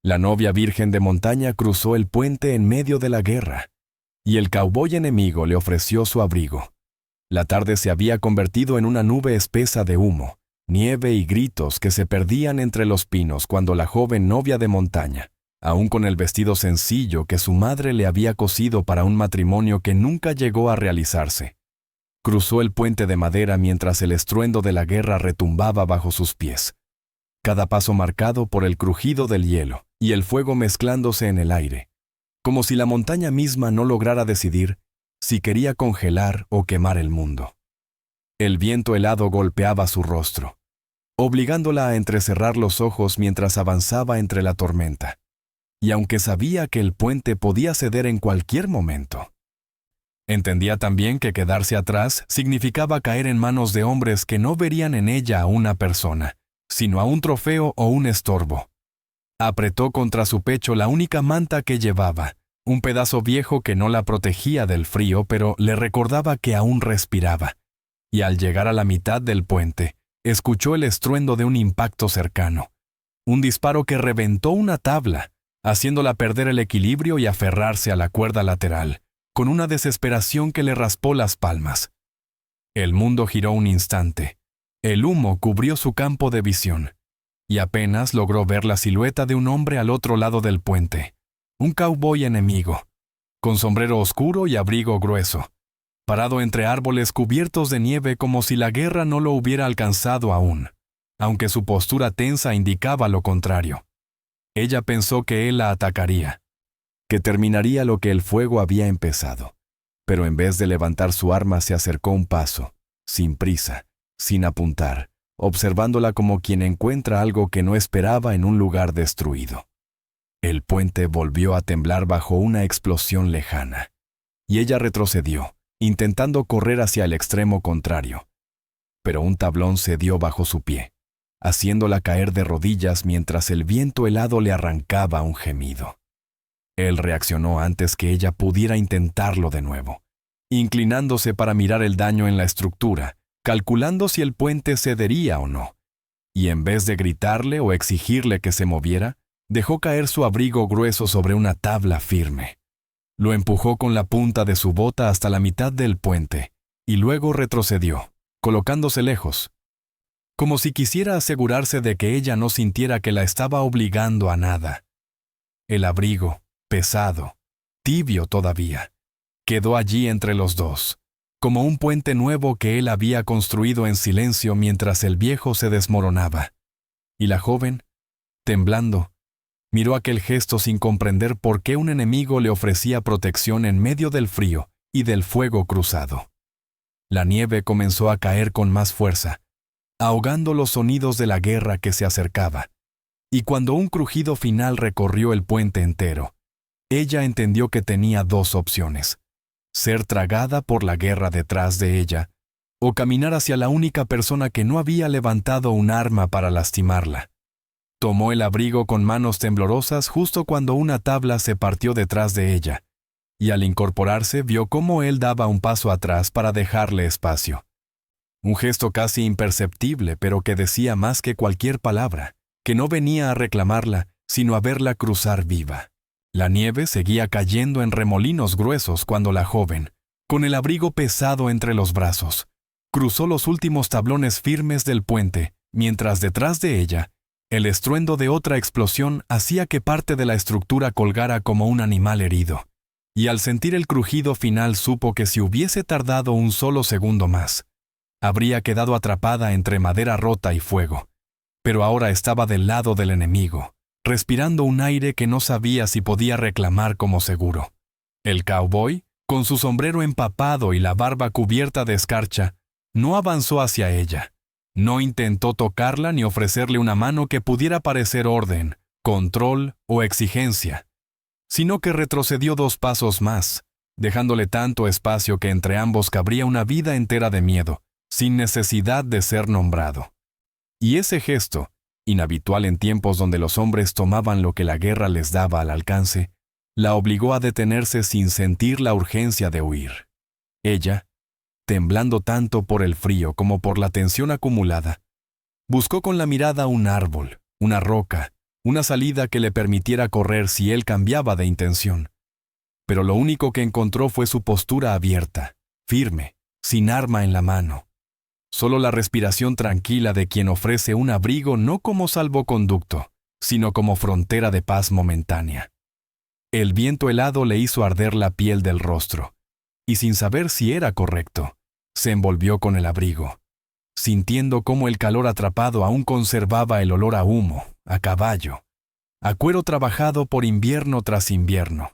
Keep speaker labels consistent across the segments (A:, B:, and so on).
A: La novia virgen de montaña cruzó el puente en medio de la guerra, y el cowboy enemigo le ofreció su abrigo. La tarde se había convertido en una nube espesa de humo, nieve y gritos que se perdían entre los pinos cuando la joven novia de montaña, aún con el vestido sencillo que su madre le había cosido para un matrimonio que nunca llegó a realizarse, cruzó el puente de madera mientras el estruendo de la guerra retumbaba bajo sus pies, cada paso marcado por el crujido del hielo y el fuego mezclándose en el aire, como si la montaña misma no lograra decidir si quería congelar o quemar el mundo. El viento helado golpeaba su rostro, obligándola a entrecerrar los ojos mientras avanzaba entre la tormenta. Y aunque sabía que el puente podía ceder en cualquier momento, entendía también que quedarse atrás significaba caer en manos de hombres que no verían en ella a una persona, sino a un trofeo o un estorbo. Apretó contra su pecho la única manta que llevaba, un pedazo viejo que no la protegía del frío, pero le recordaba que aún respiraba. Y al llegar a la mitad del puente, escuchó el estruendo de un impacto cercano, un disparo que reventó una tabla, haciéndola perder el equilibrio y aferrarse a la cuerda lateral, con una desesperación que le raspó las palmas. El mundo giró un instante. El humo cubrió su campo de visión, y apenas logró ver la silueta de un hombre al otro lado del puente, un cowboy enemigo, con sombrero oscuro y abrigo grueso, parado entre árboles cubiertos de nieve como si la guerra no lo hubiera alcanzado aún, aunque su postura tensa indicaba lo contrario. Ella pensó que él la atacaría, que terminaría lo que el fuego había empezado, pero en vez de levantar su arma se acercó un paso, sin prisa, sin apuntar, observándola como quien encuentra algo que no esperaba en un lugar destruido. El puente volvió a temblar bajo una explosión lejana, y ella retrocedió, intentando correr hacia el extremo contrario. Pero un tablón cedió bajo su pie, haciéndola caer de rodillas mientras el viento helado le arrancaba un gemido. Él reaccionó antes que ella pudiera intentarlo de nuevo, inclinándose para mirar el daño en la estructura, calculando si el puente cedería o no, y en vez de gritarle o exigirle que se moviera, dejó caer su abrigo grueso sobre una tabla firme. Lo empujó con la punta de su bota hasta la mitad del puente, y luego retrocedió, colocándose lejos, como si quisiera asegurarse de que ella no sintiera que la estaba obligando a nada. El abrigo, pesado, tibio todavía, quedó allí entre los dos, como un puente nuevo que él había construido en silencio mientras el viejo se desmoronaba. Y la joven, temblando, miró aquel gesto sin comprender por qué un enemigo le ofrecía protección en medio del frío y del fuego cruzado. La nieve comenzó a caer con más fuerza, ahogando los sonidos de la guerra que se acercaba, y cuando un crujido final recorrió el puente entero, ella entendió que tenía dos opciones: ser tragada por la guerra detrás de ella, o caminar hacia la única persona que no había levantado un arma para lastimarla. Tomó el abrigo con manos temblorosas justo cuando una tabla se partió detrás de ella, y al incorporarse vio cómo él daba un paso atrás para dejarle espacio. Un gesto casi imperceptible, pero que decía más que cualquier palabra, que no venía a reclamarla, sino a verla cruzar viva. La nieve seguía cayendo en remolinos gruesos cuando la joven, con el abrigo pesado entre los brazos, cruzó los últimos tablones firmes del puente, mientras detrás de ella, el estruendo de otra explosión hacía que parte de la estructura colgara como un animal herido, y al sentir el crujido final supo que si hubiese tardado un solo segundo más, habría quedado atrapada entre madera rota y fuego, pero ahora estaba del lado del enemigo, respirando un aire que no sabía si podía reclamar como seguro. El cowboy, con su sombrero empapado y la barba cubierta de escarcha, no avanzó hacia ella. No intentó tocarla ni ofrecerle una mano que pudiera parecer orden, control o exigencia, sino que retrocedió 2 pasos más, dejándole tanto espacio que entre ambos cabría una vida entera de miedo, sin necesidad de ser nombrado. Y ese gesto, inhabitual en tiempos donde los hombres tomaban lo que la guerra les daba al alcance, la obligó a detenerse sin sentir la urgencia de huir. Ella, temblando tanto por el frío como por la tensión acumulada, buscó con la mirada un árbol, una roca, una salida que le permitiera correr si él cambiaba de intención. Pero lo único que encontró fue su postura abierta, firme, sin arma en la mano. Solo la respiración tranquila de quien ofrece un abrigo no como salvoconducto, sino como frontera de paz momentánea. El viento helado le hizo arder la piel del rostro, y sin saber si era correcto, se envolvió con el abrigo, sintiendo cómo el calor atrapado aún conservaba el olor a humo, a caballo, a cuero trabajado por invierno tras invierno.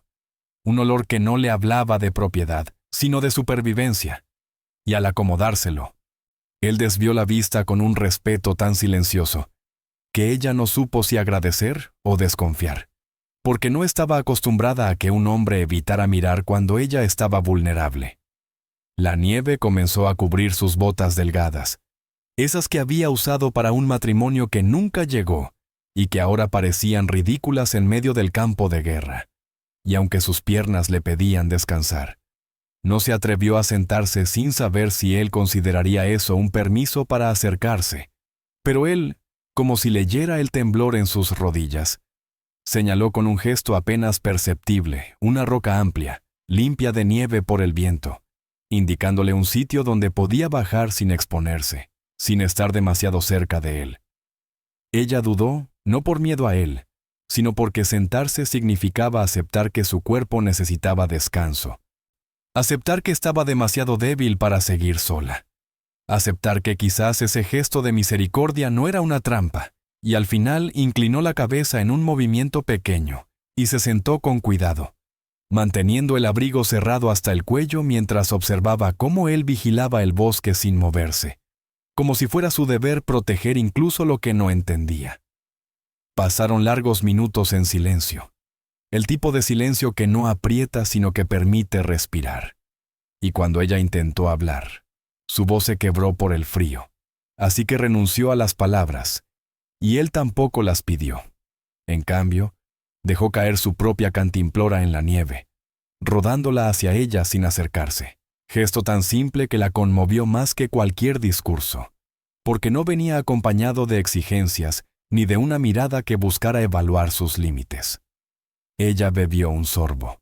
A: Un olor que no le hablaba de propiedad, sino de supervivencia. Y al acomodárselo, él desvió la vista con un respeto tan silencioso, que ella no supo si agradecer o desconfiar, porque no estaba acostumbrada a que un hombre evitara mirar cuando ella estaba vulnerable. La nieve comenzó a cubrir sus botas delgadas, esas que había usado para un matrimonio que nunca llegó y que ahora parecían ridículas en medio del campo de guerra. Y aunque sus piernas le pedían descansar, no se atrevió a sentarse sin saber si él consideraría eso un permiso para acercarse. Pero él, como si leyera el temblor en sus rodillas, señaló con un gesto apenas perceptible una roca amplia, limpia de nieve por el viento, indicándole un sitio donde podía bajar sin exponerse, sin estar demasiado cerca de él. Ella dudó, no por miedo a él, sino porque sentarse significaba aceptar que su cuerpo necesitaba descanso. Aceptar que estaba demasiado débil para seguir sola. Aceptar que quizás ese gesto de misericordia no era una trampa, y al final inclinó la cabeza en un movimiento pequeño, y se sentó con cuidado, manteniendo el abrigo cerrado hasta el cuello mientras observaba cómo él vigilaba el bosque sin moverse, como si fuera su deber proteger incluso lo que no entendía. Pasaron largos minutos en silencio, el tipo de silencio que no aprieta sino que permite respirar. Y cuando ella intentó hablar, su voz se quebró por el frío, así que renunció a las palabras, y él tampoco las pidió. En cambio, dejó caer su propia cantimplora en la nieve, rodándola hacia ella sin acercarse, gesto tan simple que la conmovió más que cualquier discurso, porque no venía acompañado de exigencias ni de una mirada que buscara evaluar sus límites. Ella bebió un sorbo,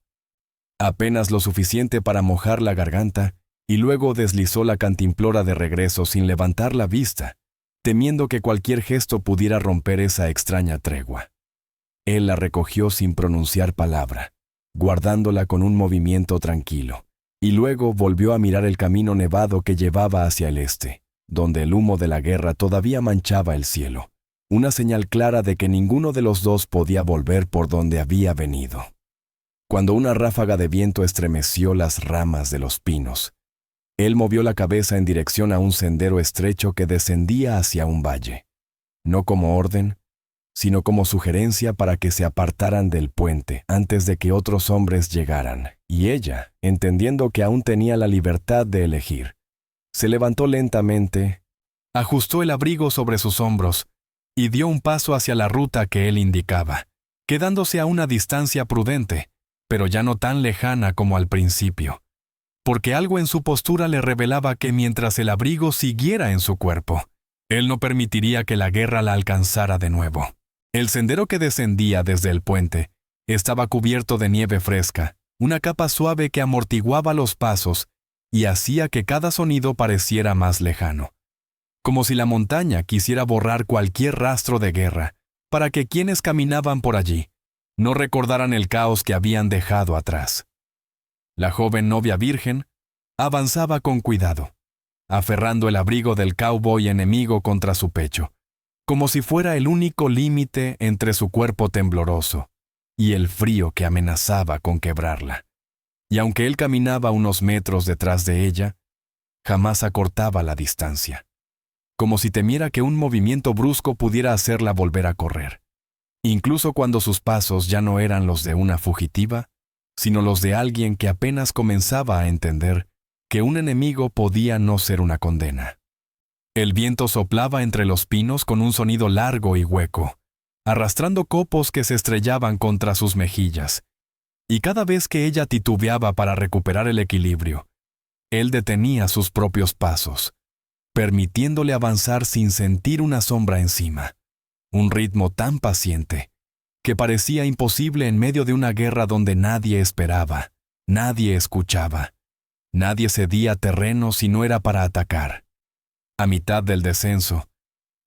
A: apenas lo suficiente para mojar la garganta, y luego deslizó la cantimplora de regreso sin levantar la vista, temiendo que cualquier gesto pudiera romper esa extraña tregua. Él la recogió sin pronunciar palabra, guardándola con un movimiento tranquilo, y luego volvió a mirar el camino nevado que llevaba hacia el este, donde el humo de la guerra todavía manchaba el cielo, una señal clara de que ninguno de los dos podía volver por donde había venido. Cuando una ráfaga de viento estremeció las ramas de los pinos, él movió la cabeza en dirección a un sendero estrecho que descendía hacia un valle, no como orden, sino como sugerencia para que se apartaran del puente antes de que otros hombres llegaran, y ella, entendiendo que aún tenía la libertad de elegir, se levantó lentamente, ajustó el abrigo sobre sus hombros y dio un paso hacia la ruta que él indicaba, quedándose a una distancia prudente, pero ya no tan lejana como al principio, porque algo en su postura le revelaba que mientras el abrigo siguiera en su cuerpo, él no permitiría que la guerra la alcanzara de nuevo. El sendero que descendía desde el puente estaba cubierto de nieve fresca, una capa suave que amortiguaba los pasos y hacía que cada sonido pareciera más lejano, como si la montaña quisiera borrar cualquier rastro de guerra, para que quienes caminaban por allí no recordaran el caos que habían dejado atrás. La joven novia virgen avanzaba con cuidado, aferrando el abrigo del cowboy enemigo contra su pecho, como si fuera el único límite entre su cuerpo tembloroso y el frío que amenazaba con quebrarla. Y aunque él caminaba unos metros detrás de ella, jamás acortaba la distancia, como si temiera que un movimiento brusco pudiera hacerla volver a correr, incluso cuando sus pasos ya no eran los de una fugitiva, sino los de alguien que apenas comenzaba a entender que un enemigo podía no ser una condena. El viento soplaba entre los pinos con un sonido largo y hueco, arrastrando copos que se estrellaban contra sus mejillas, y cada vez que ella titubeaba para recuperar el equilibrio, él detenía sus propios pasos, permitiéndole avanzar sin sentir una sombra encima, un ritmo tan paciente que parecía imposible en medio de una guerra donde nadie esperaba, nadie escuchaba, nadie cedía terreno si no era para atacar. A mitad del descenso,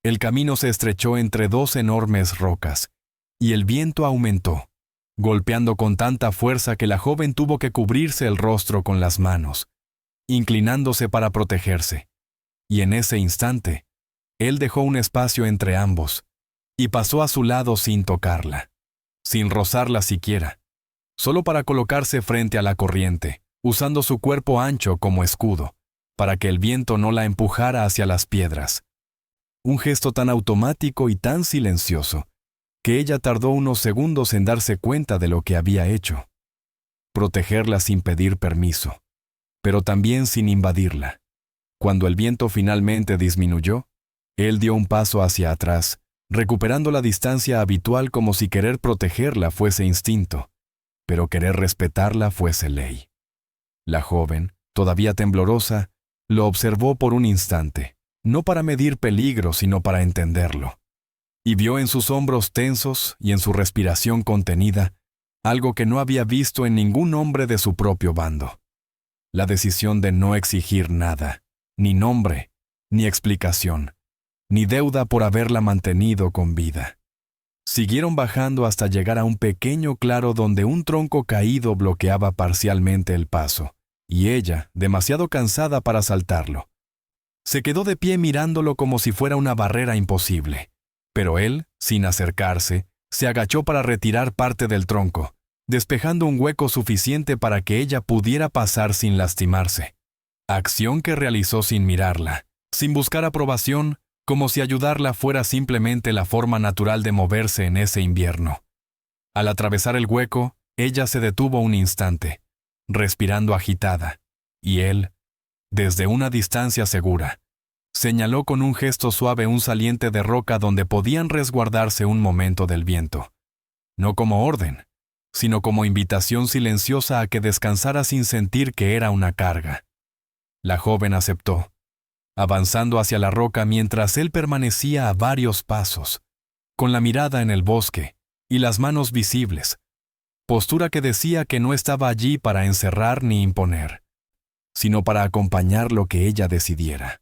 A: el camino se estrechó entre dos enormes rocas, y el viento aumentó, golpeando con tanta fuerza que la joven tuvo que cubrirse el rostro con las manos, inclinándose para protegerse. Y en ese instante, él dejó un espacio entre ambos, y pasó a su lado sin tocarla, sin rozarla siquiera, solo para colocarse frente a la corriente, usando su cuerpo ancho como escudo, para que el viento no la empujara hacia las piedras. Un gesto tan automático y tan silencioso, que ella tardó unos segundos en darse cuenta de lo que había hecho. Protegerla sin pedir permiso, pero también sin invadirla. Cuando el viento finalmente disminuyó, él dio un paso hacia atrás, recuperando la distancia habitual como si querer protegerla fuese instinto, pero querer respetarla fuese ley. La joven, todavía temblorosa, lo observó por un instante, no para medir peligro, sino para entenderlo. Y vio en sus hombros tensos y en su respiración contenida algo que no había visto en ningún hombre de su propio bando. La decisión de no exigir nada, ni nombre, ni explicación, ni deuda por haberla mantenido con vida. Siguieron bajando hasta llegar a un pequeño claro donde un tronco caído bloqueaba parcialmente el paso, y ella, demasiado cansada para saltarlo, se quedó de pie mirándolo como si fuera una barrera imposible. Pero él, sin acercarse, se agachó para retirar parte del tronco, despejando un hueco suficiente para que ella pudiera pasar sin lastimarse. Acción que realizó sin mirarla, sin buscar aprobación, como si ayudarla fuera simplemente la forma natural de moverse en ese invierno. Al atravesar el hueco, ella se detuvo un instante, respirando agitada, y él, desde una distancia segura, señaló con un gesto suave un saliente de roca donde podían resguardarse un momento del viento. No como orden, sino como invitación silenciosa a que descansara sin sentir que era una carga. La joven aceptó, avanzando hacia la roca mientras él permanecía a varios pasos, con la mirada en el bosque y las manos visibles, postura que decía que no estaba allí para encerrar ni imponer, sino para acompañar lo que ella decidiera.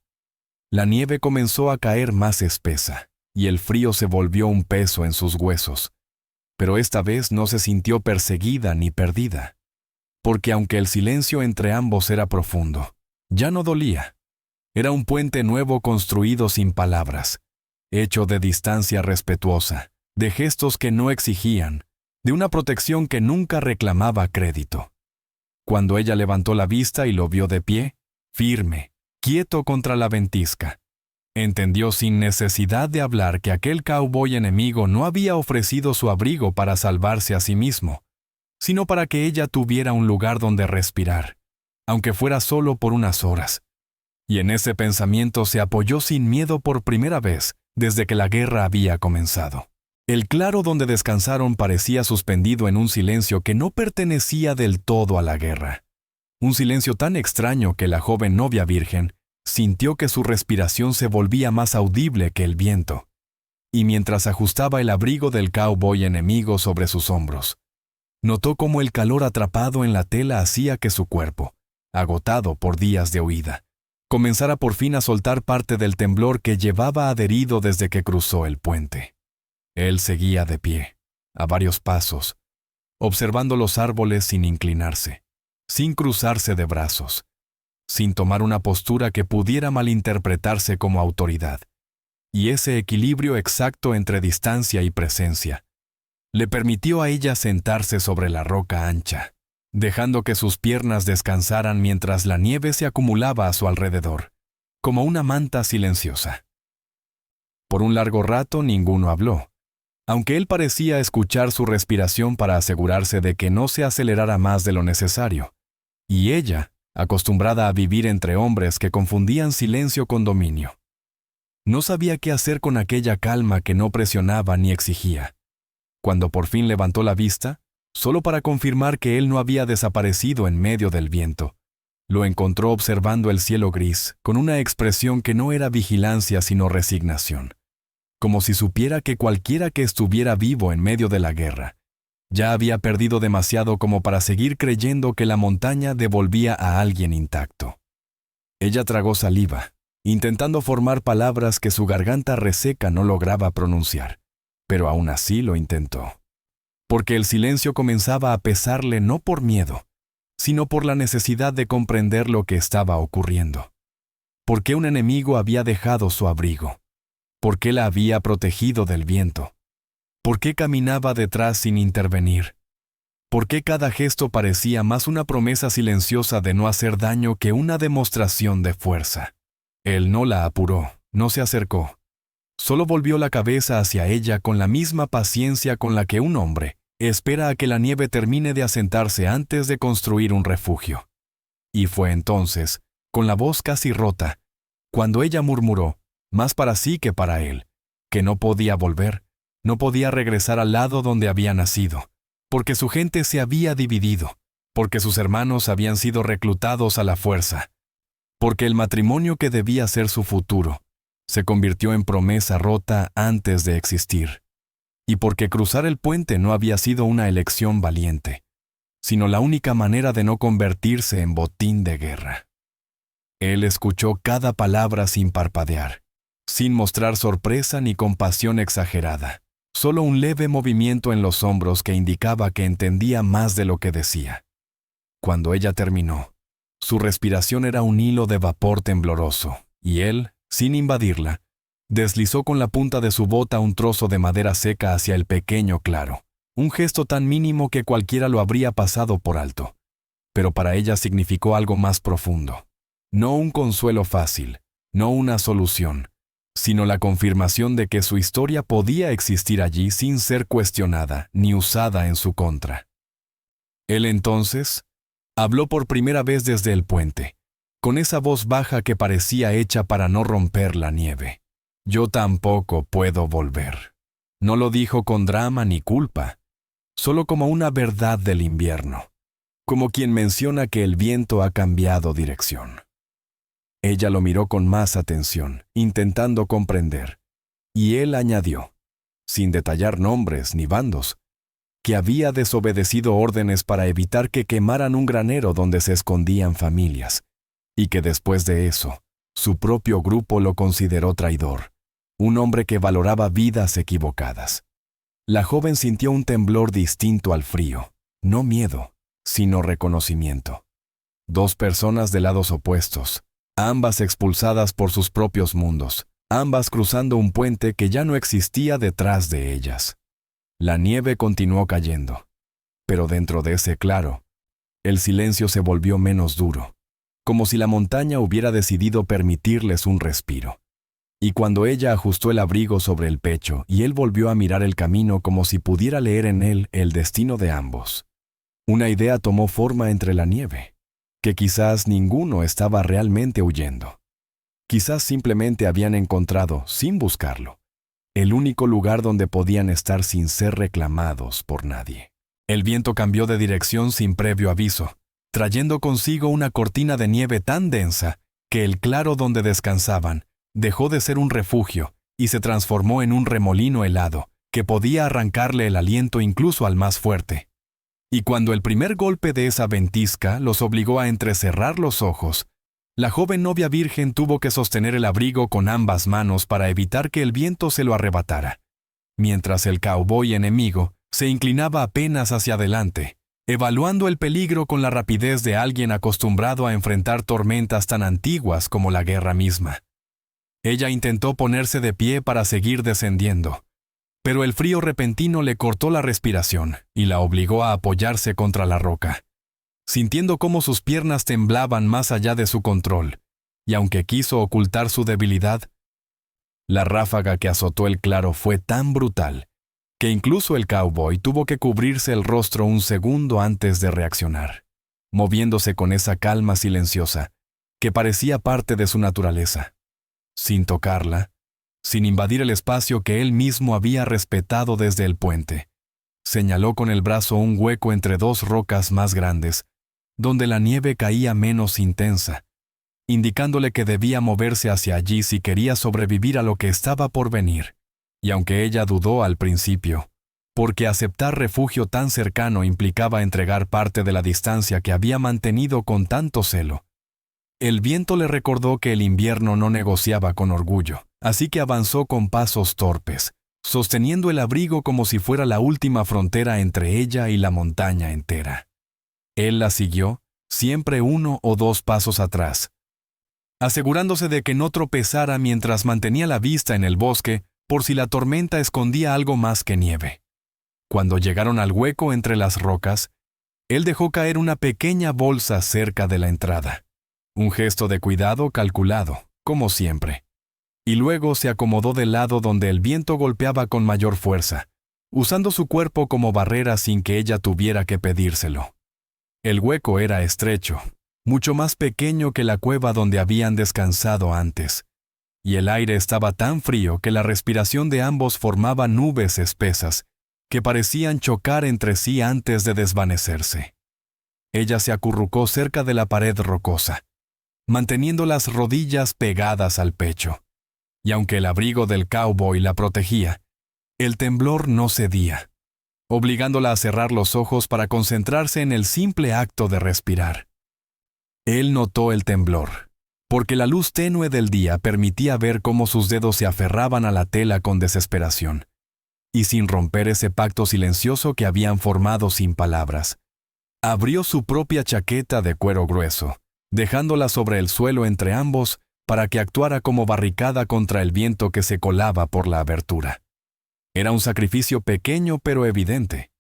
A: La nieve comenzó a caer más espesa, y el frío se volvió un peso en sus huesos, pero esta vez no se sintió perseguida ni perdida, porque aunque el silencio entre ambos era profundo, ya no dolía. Era un puente nuevo construido sin palabras, hecho de distancia respetuosa, de gestos que no exigían, de una protección que nunca reclamaba crédito. Cuando ella levantó la vista y lo vio de pie, firme, quieto contra la ventisca, entendió sin necesidad de hablar que aquel cowboy enemigo no había ofrecido su abrigo para salvarse a sí mismo, sino para que ella tuviera un lugar donde respirar, aunque fuera solo por unas horas. Y en ese pensamiento se apoyó sin miedo por primera vez desde que la guerra había comenzado. El claro donde descansaron parecía suspendido en un silencio que no pertenecía del todo a la guerra. Un silencio tan extraño que la joven novia virgen sintió que su respiración se volvía más audible que el viento. Y mientras ajustaba el abrigo del cowboy enemigo sobre sus hombros, notó cómo el calor atrapado en la tela hacía que su cuerpo, agotado por días de huida, comenzara por fin a soltar parte del temblor que llevaba adherido desde que cruzó el puente. Él seguía de pie, a varios pasos, observando los árboles sin inclinarse, sin cruzarse de brazos, sin tomar una postura que pudiera malinterpretarse como autoridad. Y ese equilibrio exacto entre distancia y presencia le permitió a ella sentarse sobre la roca ancha, dejando que sus piernas descansaran mientras la nieve se acumulaba a su alrededor, como una manta silenciosa. Por un largo rato ninguno habló, aunque él parecía escuchar su respiración para asegurarse de que no se acelerara más de lo necesario, y ella, acostumbrada a vivir entre hombres que confundían silencio con dominio, no sabía qué hacer con aquella calma que no presionaba ni exigía. Cuando por fin levantó la vista, solo para confirmar que él no había desaparecido en medio del viento, lo encontró observando el cielo gris con una expresión que no era vigilancia sino resignación. como si supiera que cualquiera que estuviera vivo en medio de la guerra ya había perdido demasiado como para seguir creyendo que la montaña devolvía a alguien intacto. Ella tragó saliva, intentando formar palabras que su garganta reseca no lograba pronunciar, pero aún así lo intentó. Porque el silencio comenzaba a pesarle no por miedo, sino por la necesidad de comprender lo que estaba ocurriendo. ¿Por qué un enemigo había dejado su abrigo? ¿Por qué la había protegido del viento? ¿Por qué caminaba detrás sin intervenir? ¿Por qué cada gesto parecía más una promesa silenciosa de no hacer daño que una demostración de fuerza? Él no la apuró, no se acercó. Solo volvió la cabeza hacia ella con la misma paciencia con la que un hombre espera a que la nieve termine de asentarse antes de construir un refugio. Y fue entonces, con la voz casi rota, cuando ella murmuró, más para sí que para él, que no podía volver, no podía regresar al lado donde había nacido, porque su gente se había dividido, porque sus hermanos habían sido reclutados a la fuerza, porque el matrimonio que debía ser su futuro se convirtió en promesa rota antes de existir, y porque cruzar el puente no había sido una elección valiente, sino la única manera de no convertirse en botín de guerra. Él escuchó cada palabra sin parpadear, sin mostrar sorpresa ni compasión exagerada, solo un leve movimiento en los hombros que indicaba que entendía más de lo que decía. Cuando ella terminó, su respiración era un hilo de vapor tembloroso, y él, sin invadirla, deslizó con la punta de su bota un trozo de madera seca hacia el pequeño claro, un gesto tan mínimo que cualquiera lo habría pasado por alto. Pero para ella significó algo más profundo. No un consuelo fácil, no una solución, sino la confirmación de que su historia podía existir allí sin ser cuestionada ni usada en su contra. Él entonces habló por primera vez desde el puente, con esa voz baja que parecía hecha para no romper la nieve. Yo tampoco puedo volver. No lo dijo con drama ni culpa, solo como una verdad del invierno, como quien menciona que el viento ha cambiado dirección. Ella lo miró con más atención, intentando comprender, y él añadió, sin detallar nombres ni bandos, que había desobedecido órdenes para evitar que quemaran un granero donde se escondían familias, y que después de eso, su propio grupo lo consideró traidor, un hombre que valoraba vidas equivocadas. La joven sintió un temblor distinto al frío, no miedo, sino reconocimiento. Dos personas de lados opuestos, ambas expulsadas por sus propios mundos, ambas cruzando un puente que ya no existía detrás de ellas. La nieve continuó cayendo, pero dentro de ese claro, el silencio se volvió menos duro, como si la montaña hubiera decidido permitirles un respiro. Y cuando ella ajustó el abrigo sobre el pecho y él volvió a mirar el camino como si pudiera leer en él el destino de ambos, una idea tomó forma entre la nieve, que quizás ninguno estaba realmente huyendo. Quizás simplemente habían encontrado, sin buscarlo, el único lugar donde podían estar sin ser reclamados por nadie. El viento cambió de dirección sin previo aviso, trayendo consigo una cortina de nieve tan densa que el claro donde descansaban dejó de ser un refugio y se transformó en un remolino helado que podía arrancarle el aliento incluso al más fuerte. Y cuando el primer golpe de esa ventisca los obligó a entrecerrar los ojos, la joven novia virgen tuvo que sostener el abrigo con ambas manos para evitar que el viento se lo arrebatara, mientras el cowboy enemigo se inclinaba apenas hacia adelante, evaluando el peligro con la rapidez de alguien acostumbrado a enfrentar tormentas tan antiguas como la guerra misma. Ella intentó ponerse de pie para seguir descendiendo, pero el frío repentino le cortó la respiración y la obligó a apoyarse contra la roca, sintiendo cómo sus piernas temblaban más allá de su control, y aunque quiso ocultar su debilidad, la ráfaga que azotó el claro fue tan brutal que incluso el cowboy tuvo que cubrirse el rostro un segundo antes de reaccionar, moviéndose con esa calma silenciosa que parecía parte de su naturaleza. Sin tocarla, sin invadir el espacio que él mismo había respetado desde el puente, señaló con el brazo un hueco entre dos rocas más grandes, donde la nieve caía menos intensa, indicándole que debía moverse hacia allí si quería sobrevivir a lo que estaba por venir. Y aunque ella dudó al principio, porque aceptar refugio tan cercano implicaba entregar parte de la distancia que había mantenido con tanto celo, el viento le recordó que el invierno no negociaba con orgullo, así que avanzó con pasos torpes, sosteniendo el abrigo como si fuera la última frontera entre ella y la montaña entera. Él la siguió, siempre 1 o 2 pasos atrás, asegurándose de que no tropezara mientras mantenía la vista en el bosque por si la tormenta escondía algo más que nieve. Cuando llegaron al hueco entre las rocas, él dejó caer una pequeña bolsa cerca de la entrada. Un gesto de cuidado calculado, como siempre. Y luego se acomodó del lado donde el viento golpeaba con mayor fuerza, usando su cuerpo como barrera sin que ella tuviera que pedírselo. El hueco era estrecho, mucho más pequeño que la cueva donde habían descansado antes, y el aire estaba tan frío que la respiración de ambos formaba nubes espesas que parecían chocar entre sí antes de desvanecerse. Ella se acurrucó cerca de la pared rocosa, manteniendo las rodillas pegadas al pecho, y aunque el abrigo del cowboy la protegía, el temblor no cedía, obligándola a cerrar los ojos para concentrarse en el simple acto de respirar. Él notó el temblor, porque la luz tenue del día permitía ver cómo sus dedos se aferraban a la tela con desesperación, y sin romper ese pacto silencioso que habían formado sin palabras, abrió su propia chaqueta de cuero grueso, dejándola sobre el suelo entre ambos para que actuara como barricada contra el viento que se colaba por la abertura. Era un sacrificio pequeño pero evidente.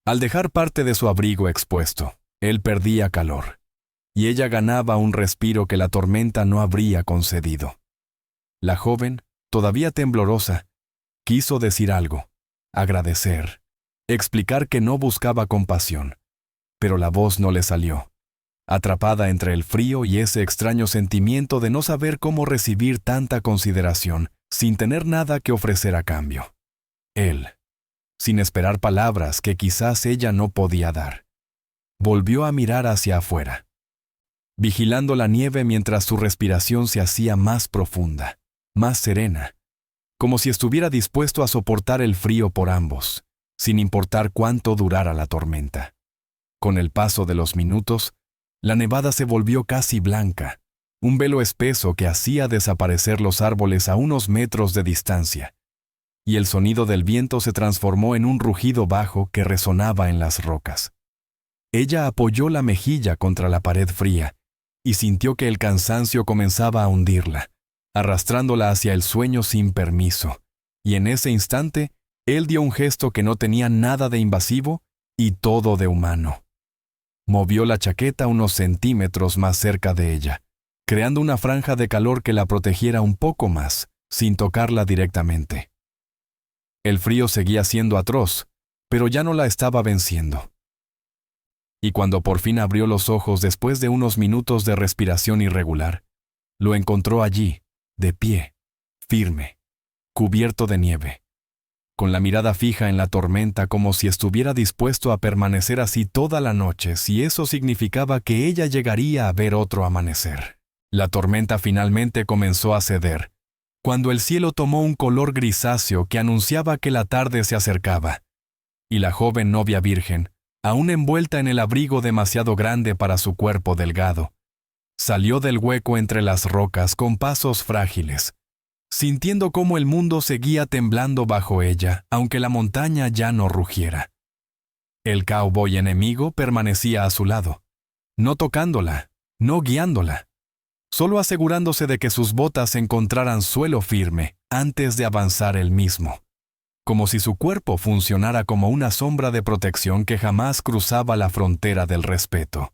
A: Al dejar parte de su abrigo expuesto, él perdía calor, y ella ganaba un respiro que la tormenta no habría concedido. La joven, todavía temblorosa, quiso decir algo, agradecer, explicar que no buscaba compasión, pero la voz no le salió, atrapada entre el frío y ese extraño sentimiento de no saber cómo recibir tanta consideración sin tener nada que ofrecer a cambio. Él, sin esperar palabras que quizás ella no podía dar, volvió a mirar hacia afuera, vigilando la nieve mientras su respiración se hacía más profunda, más serena, como si estuviera dispuesto a soportar el frío por ambos, sin importar cuánto durara la tormenta. Con el paso de los minutos, la nevada se volvió casi blanca, un velo espeso que hacía desaparecer los árboles a unos metros de distancia, y el sonido del viento se transformó en un rugido bajo que resonaba en las rocas. Ella apoyó la mejilla contra la pared fría y sintió que el cansancio comenzaba a hundirla, arrastrándola hacia el sueño sin permiso, y en ese instante, él dio un gesto que no tenía nada de invasivo y todo de humano. Movió la chaqueta unos centímetros más cerca de ella, creando una franja de calor que la protegiera un poco más, sin tocarla directamente. El frío seguía siendo atroz, pero ya no la estaba venciendo. Y cuando por fin abrió los ojos después de unos minutos de respiración irregular, lo encontró allí, de pie, firme, cubierto de nieve, con la mirada fija en la tormenta como si estuviera dispuesto a permanecer así toda la noche si eso significaba que ella llegaría a ver otro amanecer. La tormenta finalmente comenzó a ceder, cuando el cielo tomó un color grisáceo que anunciaba que la tarde se acercaba, y la joven novia virgen, aún envuelta en el abrigo demasiado grande para su cuerpo delgado, salió del hueco entre las rocas con pasos frágiles, sintiendo cómo el mundo seguía temblando bajo ella, aunque la montaña ya no rugiera. El cowboy enemigo permanecía a su lado, no tocándola, no guiándola, solo asegurándose de que sus botas encontraran suelo firme antes de avanzar él mismo, como si su cuerpo funcionara como una sombra de protección que jamás cruzaba la frontera del respeto.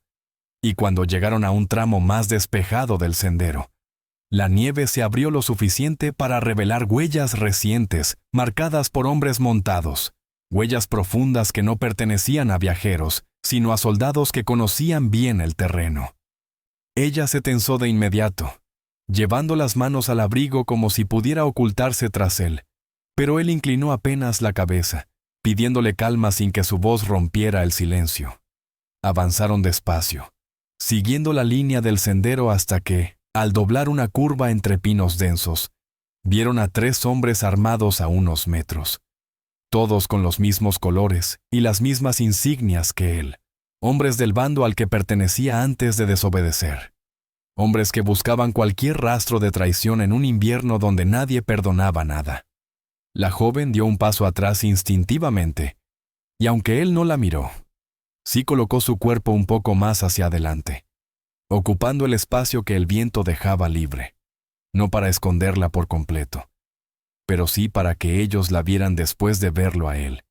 A: Y cuando llegaron a un tramo más despejado del sendero, la nieve se abrió lo suficiente para revelar huellas recientes, marcadas por hombres montados, huellas profundas que no pertenecían a viajeros, sino a soldados que conocían bien el terreno. Ella se tensó de inmediato, llevando las manos al abrigo como si pudiera ocultarse tras él, pero él inclinó apenas la cabeza, pidiéndole calma sin que su voz rompiera el silencio. Avanzaron despacio, siguiendo la línea del sendero hasta que, al doblar una curva entre pinos densos, Vieron a 3 hombres armados a unos metros, todos con los mismos colores y las mismas insignias que él, hombres del bando al que pertenecía antes de desobedecer, hombres que buscaban cualquier rastro de traición en un invierno donde nadie perdonaba nada. La joven dio un paso atrás instintivamente, y aunque él no la miró, sí colocó su cuerpo un poco más hacia adelante, ocupando el espacio que el viento dejaba libre, no para esconderla por completo, pero sí para que ellos la vieran después de verlo a él.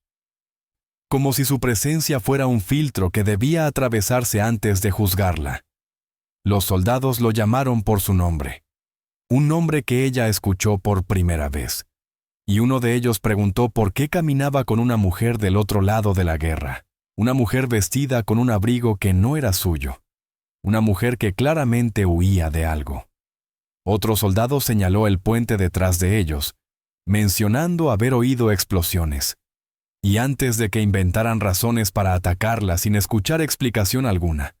A: Como si su presencia fuera un filtro que debía atravesarse antes de juzgarla. Los soldados lo llamaron por su nombre, un nombre que ella escuchó por primera vez, y uno de ellos preguntó por qué caminaba con una mujer del otro lado de la guerra, una mujer vestida con un abrigo que no era suyo, una mujer que claramente huía de algo. Otro soldado señaló el puente detrás de ellos, mencionando haber oído explosiones. Y antes de que inventaran razones para atacarla sin escuchar explicación alguna,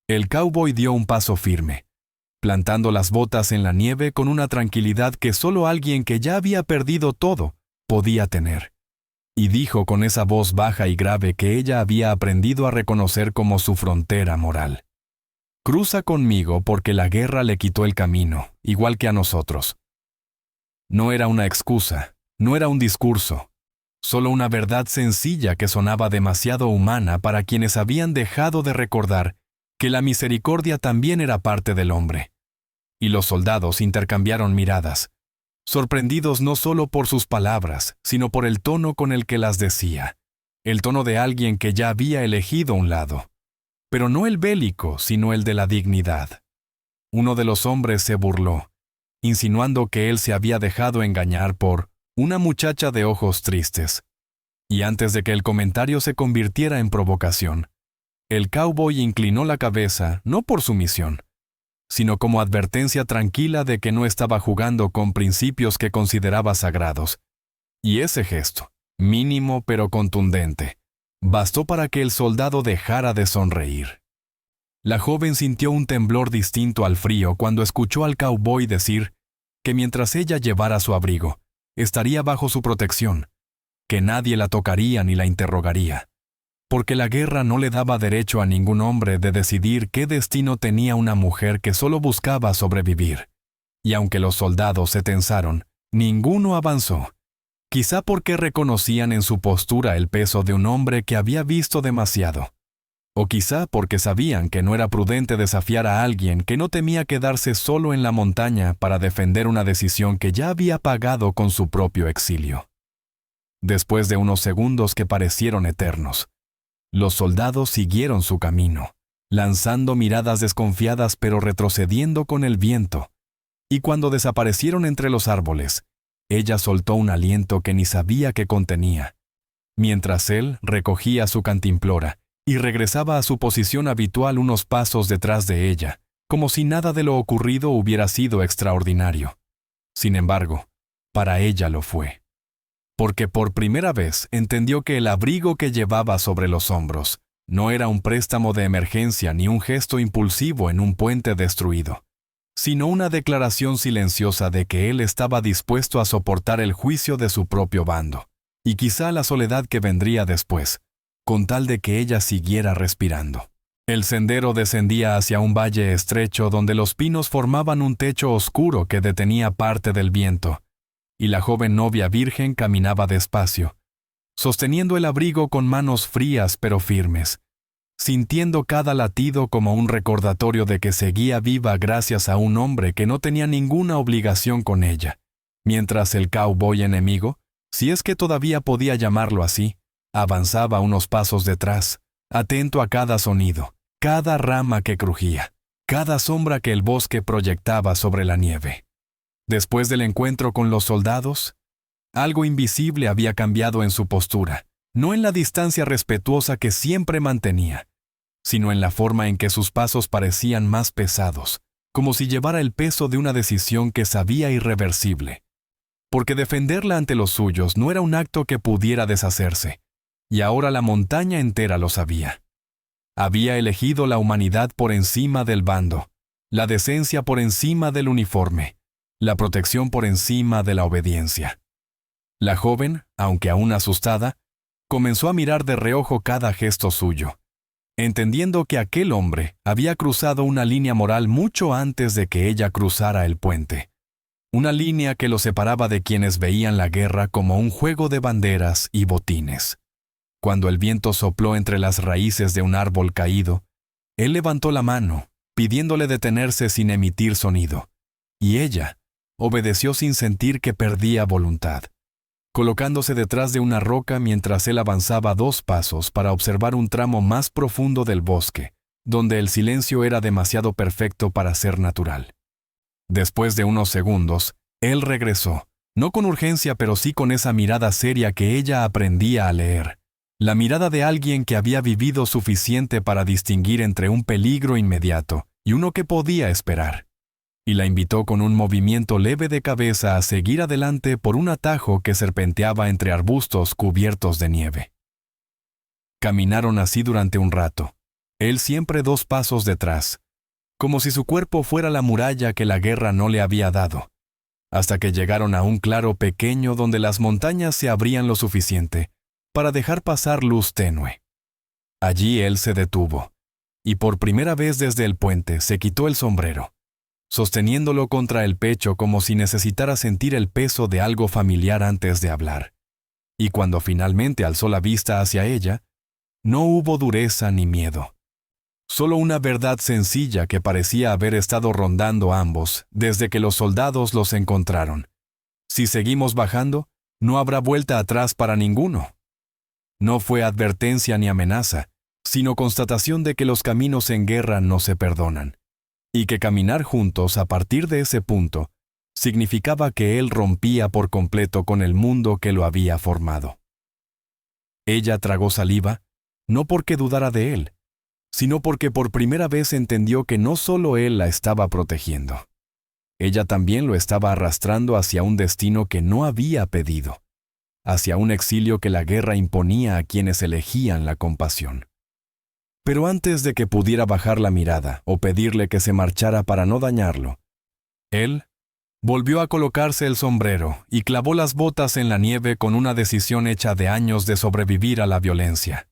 A: el cowboy dio un paso firme, plantando las botas en la nieve con una tranquilidad que solo alguien que ya había perdido todo podía tener. Y dijo con esa voz baja y grave que ella había aprendido a reconocer como su frontera moral: «Cruza conmigo porque la guerra le quitó el camino, igual que a nosotros». No era una excusa, no era un discurso, solo una verdad sencilla que sonaba demasiado humana para quienes habían dejado de recordar que la misericordia también era parte del hombre. Y los soldados intercambiaron miradas, sorprendidos no solo por sus palabras, sino por el tono con el que las decía, el tono de alguien que ya había elegido un lado, pero no el bélico, sino el de la dignidad. Uno de los hombres se burló, insinuando que él se había dejado engañar por una muchacha de ojos tristes. Y antes de que el comentario se convirtiera en provocación, el cowboy inclinó la cabeza no por sumisión, sino como advertencia tranquila de que no estaba jugando con principios que consideraba sagrados. Y ese gesto, mínimo pero contundente, bastó para que el soldado dejara de sonreír. La joven sintió un temblor distinto al frío cuando escuchó al cowboy decir que mientras ella llevara su abrigo, estaría bajo su protección, que nadie la tocaría ni la interrogaría, porque la guerra no le daba derecho a ningún hombre de decidir qué destino tenía una mujer que solo buscaba sobrevivir. Y aunque los soldados se tensaron, ninguno avanzó, quizá porque reconocían en su postura el peso de un hombre que había visto demasiado, o quizá porque sabían que no era prudente desafiar a alguien que no temía quedarse solo en la montaña para defender una decisión que ya había pagado con su propio exilio. Después de unos segundos que parecieron eternos, los soldados siguieron su camino, lanzando miradas desconfiadas pero retrocediendo con el viento, y cuando desaparecieron entre los árboles, ella soltó un aliento que ni sabía que contenía, mientras él recogía su cantimplora y regresaba a su posición habitual unos pasos detrás de ella, como si nada de lo ocurrido hubiera sido extraordinario. Sin embargo, para ella lo fue, porque por primera vez entendió que el abrigo que llevaba sobre los hombros no era un préstamo de emergencia ni un gesto impulsivo en un puente destruido, sino una declaración silenciosa de que él estaba dispuesto a soportar el juicio de su propio bando, y quizá la soledad que vendría después, con tal de que ella siguiera respirando. El sendero descendía hacia un valle estrecho donde los pinos formaban un techo oscuro que detenía parte del viento, y la joven novia virgen caminaba despacio, sosteniendo el abrigo con manos frías pero firmes, sintiendo cada latido como un recordatorio de que seguía viva gracias a un hombre que no tenía ninguna obligación con ella, mientras el cowboy enemigo, si es que todavía podía llamarlo así, avanzaba unos pasos detrás, atento a cada sonido, cada rama que crujía, cada sombra que el bosque proyectaba sobre la nieve. Después del encuentro con los soldados, algo invisible había cambiado en su postura, no en la distancia respetuosa que siempre mantenía, sino en la forma en que sus pasos parecían más pesados, como si llevara el peso de una decisión que sabía irreversible. Porque defenderla ante los suyos no era un acto que pudiera deshacerse, y ahora la montaña entera lo sabía. Había elegido la humanidad por encima del bando, la decencia por encima del uniforme, la protección por encima de la obediencia. La joven, aunque aún asustada, comenzó a mirar de reojo cada gesto suyo, entendiendo que aquel hombre había cruzado una línea moral mucho antes de que ella cruzara el puente. Una línea que lo separaba de quienes veían la guerra como un juego de banderas y botines. Cuando el viento sopló entre las raíces de un árbol caído, él levantó la mano, pidiéndole detenerse sin emitir sonido, y ella obedeció sin sentir que perdía voluntad, colocándose detrás de una roca mientras él avanzaba 2 pasos para observar un tramo más profundo del bosque, donde el silencio era demasiado perfecto para ser natural. Después de unos segundos, él regresó, no con urgencia pero sí con esa mirada seria que ella aprendía a leer, la mirada de alguien que había vivido suficiente para distinguir entre un peligro inmediato y uno que podía esperar, y la invitó con un movimiento leve de cabeza a seguir adelante por un atajo que serpenteaba entre arbustos cubiertos de nieve. Caminaron así durante un rato, él siempre 2 pasos detrás, como si su cuerpo fuera la muralla que la guerra no le había dado, hasta que llegaron a un claro pequeño donde las montañas se abrían lo suficiente para dejar pasar luz tenue. Allí él se detuvo, y por primera vez desde el puente se quitó el sombrero, sosteniéndolo contra el pecho como si necesitara sentir el peso de algo familiar antes de hablar. Y cuando finalmente alzó la vista hacia ella, no hubo dureza ni miedo. Solo una verdad sencilla que parecía haber estado rondando a ambos desde que los soldados los encontraron. Si seguimos bajando, no habrá vuelta atrás para ninguno. No fue advertencia ni amenaza, sino constatación de que los caminos en guerra no se perdonan, y que caminar juntos a partir de ese punto significaba que él rompía por completo con el mundo que lo había formado. Ella tragó saliva, no porque dudara de él, sino porque por primera vez entendió que no solo él la estaba protegiendo. Ella también lo estaba arrastrando hacia un destino que no había pedido, hacia un exilio que la guerra imponía a quienes elegían la compasión. Pero antes de que pudiera bajar la mirada o pedirle que se marchara para no dañarlo, él volvió a colocarse el sombrero y clavó las botas en la nieve con una decisión hecha de años de sobrevivir a la violencia.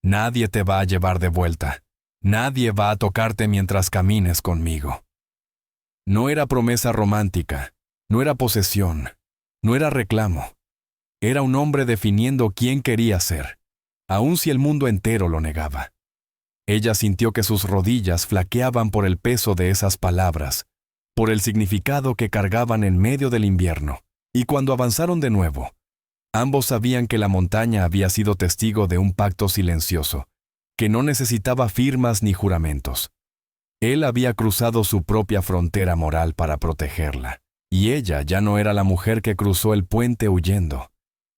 A: Nadie te va a llevar de vuelta. Nadie va a tocarte mientras camines conmigo. No era promesa romántica, no era posesión, no era reclamo. Era un hombre definiendo quién quería ser, aun si el mundo entero lo negaba. Ella sintió que sus rodillas flaqueaban por el peso de esas palabras, por el significado que cargaban en medio del invierno, y cuando avanzaron de nuevo, ambos sabían que la montaña había sido testigo de un pacto silencioso, que no necesitaba firmas ni juramentos. Él había cruzado su propia frontera moral para protegerla, y ella ya no era la mujer que cruzó el puente huyendo,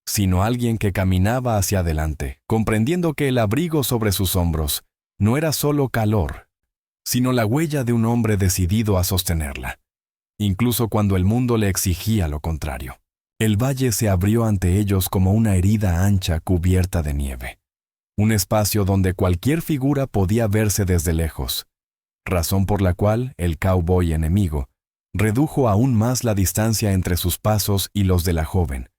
A: sino alguien que caminaba hacia adelante, comprendiendo que el abrigo sobre sus hombros no era solo calor, sino la huella de un hombre decidido a sostenerla, incluso cuando el mundo le exigía lo contrario. El valle se abrió ante ellos como una herida ancha cubierta de nieve, un espacio donde cualquier figura podía verse desde lejos, razón por la cual el cowboy enemigo redujo aún más la distancia entre sus pasos y los de la joven,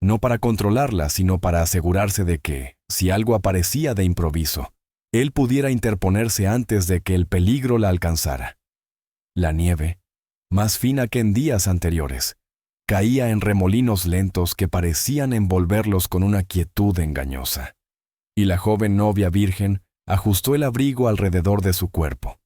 A: no para controlarla, sino para asegurarse de que, si algo aparecía de improviso, él pudiera interponerse antes de que el peligro la alcanzara. La nieve, más fina que en días anteriores, caía en remolinos lentos que parecían envolverlos con una quietud engañosa, y la joven novia virgen ajustó el abrigo alrededor de su cuerpo,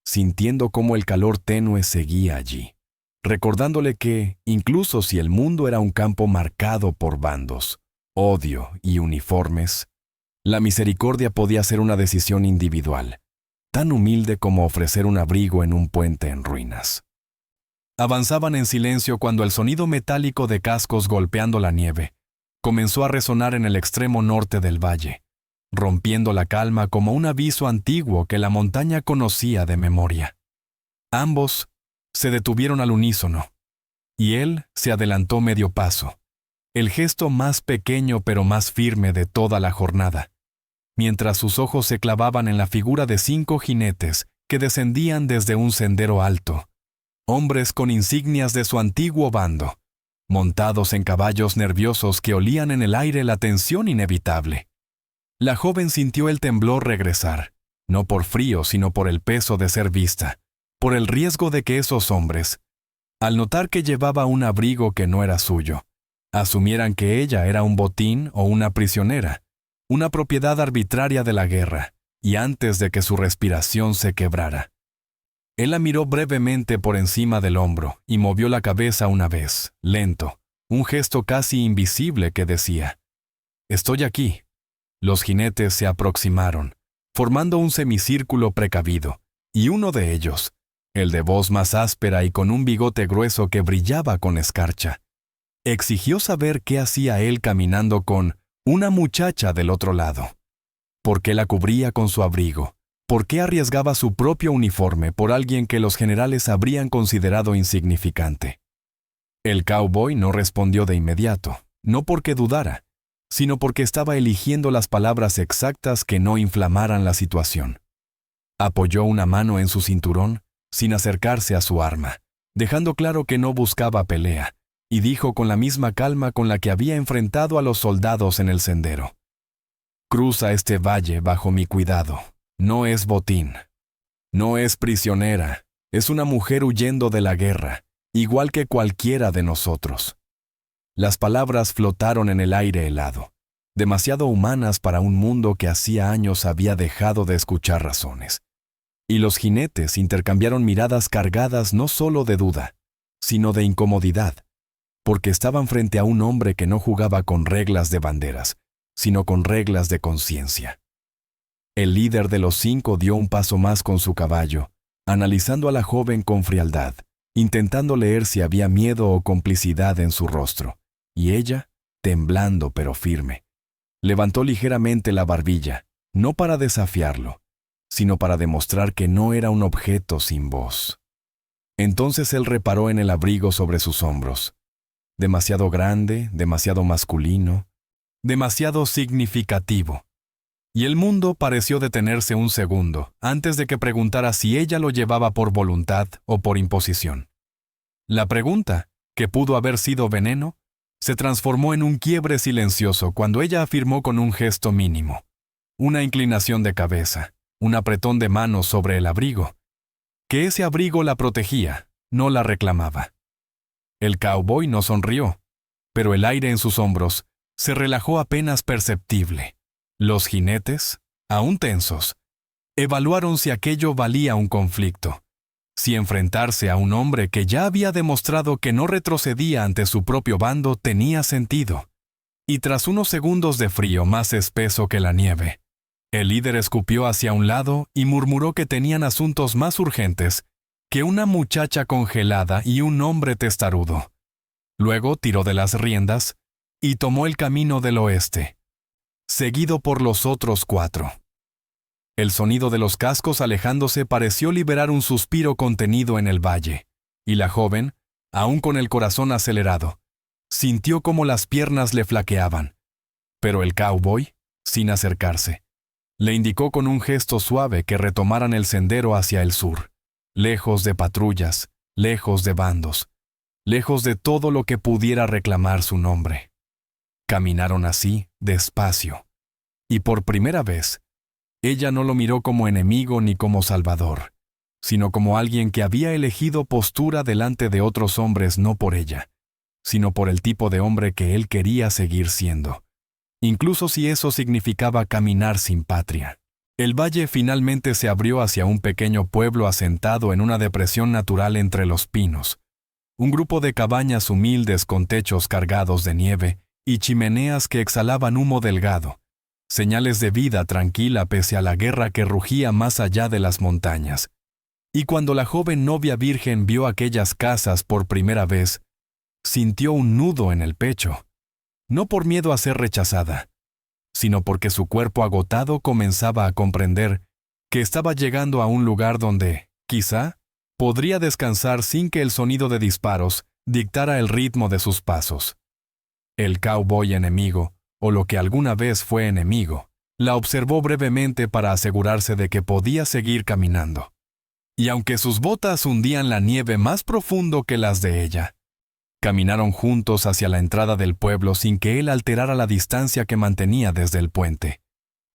A: sintiendo cómo el calor tenue seguía allí, recordándole que, incluso si el mundo era un campo marcado por bandos, odio y uniformes, la misericordia podía ser una decisión individual, tan humilde como ofrecer un abrigo en un puente en ruinas. Avanzaban en silencio cuando el sonido metálico de cascos golpeando la nieve comenzó a resonar en el extremo norte del valle, rompiendo la calma como un aviso antiguo que la montaña conocía de memoria. Ambos se detuvieron al unísono, y él se adelantó medio paso, el gesto más pequeño pero más firme de toda la jornada, mientras sus ojos se clavaban en la figura de 5 jinetes que descendían desde un sendero alto, hombres con insignias de su antiguo bando, montados en caballos nerviosos que olían en el aire la tensión inevitable. La joven sintió el temblor regresar, no por frío, sino por el peso de ser vista, por el riesgo de que esos hombres, al notar que llevaba un abrigo que no era suyo, asumieran que ella era un botín o una prisionera, una propiedad arbitraria de la guerra, y antes de que su respiración se quebrara. Él la miró brevemente por encima del hombro y movió la cabeza una vez, lento, un gesto casi invisible que decía: «Estoy aquí». Los jinetes se aproximaron, formando un semicírculo precavido, y uno de ellos, el de voz más áspera y con un bigote grueso que brillaba con escarcha, exigió saber qué hacía él caminando con una muchacha del otro lado. ¿Por qué la cubría con su abrigo? ¿Por qué arriesgaba su propio uniforme por alguien que los generales habrían considerado insignificante? El cowboy no respondió de inmediato, no porque dudara, sino porque estaba eligiendo las palabras exactas que no inflamaran la situación. Apoyó una mano en su cinturón, sin acercarse a su arma, dejando claro que no buscaba pelea, y dijo con la misma calma con la que había enfrentado a los soldados en el sendero: «Cruza este valle bajo mi cuidado. No es botín. No es prisionera. Es una mujer huyendo de la guerra, igual que cualquiera de nosotros». Las palabras flotaron en el aire helado, demasiado humanas para un mundo que hacía años había dejado de escuchar razones. Y los jinetes intercambiaron miradas cargadas no solo de duda, sino de incomodidad, porque estaban frente a un hombre que no jugaba con reglas de banderas, sino con reglas de conciencia. El líder de los 5 dio un paso más con su caballo, analizando a la joven con frialdad, intentando leer si había miedo o complicidad en su rostro, y ella, temblando pero firme, levantó ligeramente la barbilla, no para desafiarlo, sino para demostrar que no era un objeto sin voz. Entonces él reparó en el abrigo sobre sus hombros. Demasiado grande, demasiado masculino, demasiado significativo. Y el mundo pareció detenerse un segundo antes de que preguntara si ella lo llevaba por voluntad o por imposición. La pregunta, que pudo haber sido veneno, se transformó en un quiebre silencioso cuando ella afirmó con un gesto mínimo, una inclinación de cabeza, un apretón de manos sobre el abrigo, que ese abrigo la protegía, no la reclamaba. El cowboy no sonrió, pero el aire en sus hombros se relajó apenas perceptible. Los jinetes, aún tensos, evaluaron si aquello valía un conflicto, si enfrentarse a un hombre que ya había demostrado que no retrocedía ante su propio bando tenía sentido. Y tras unos segundos de frío más espeso que la nieve, el líder escupió hacia un lado y murmuró que tenían asuntos más urgentes que una muchacha congelada y un hombre testarudo. Luego tiró de las riendas y tomó el camino del oeste, seguido por los otros 4. El sonido de los cascos alejándose pareció liberar un suspiro contenido en el valle, y la joven, aún con el corazón acelerado, sintió cómo las piernas le flaqueaban. Pero el cowboy, sin acercarse, le indicó con un gesto suave que retomaran el sendero hacia el sur, lejos de patrullas, lejos de bandos, lejos de todo lo que pudiera reclamar su nombre. Caminaron así, despacio, y por primera vez, ella no lo miró como enemigo ni como salvador, sino como alguien que había elegido postura delante de otros hombres no por ella, sino por el tipo de hombre que él quería seguir siendo, incluso si eso significaba caminar sin patria. El valle finalmente se abrió hacia un pequeño pueblo asentado en una depresión natural entre los pinos, un grupo de cabañas humildes con techos cargados de nieve y chimeneas que exhalaban humo delgado, señales de vida tranquila pese a la guerra que rugía más allá de las montañas. Y cuando la joven novia virgen vio aquellas casas por primera vez, sintió un nudo en el pecho, no por miedo a ser rechazada, sino porque su cuerpo agotado comenzaba a comprender que estaba llegando a un lugar donde, quizá, podría descansar sin que el sonido de disparos dictara el ritmo de sus pasos. El cowboy enemigo, o lo que alguna vez fue enemigo, la observó brevemente para asegurarse de que podía seguir caminando. Y aunque sus botas hundían la nieve más profundo que las de ella, caminaron juntos hacia la entrada del pueblo sin que él alterara la distancia que mantenía desde el puente.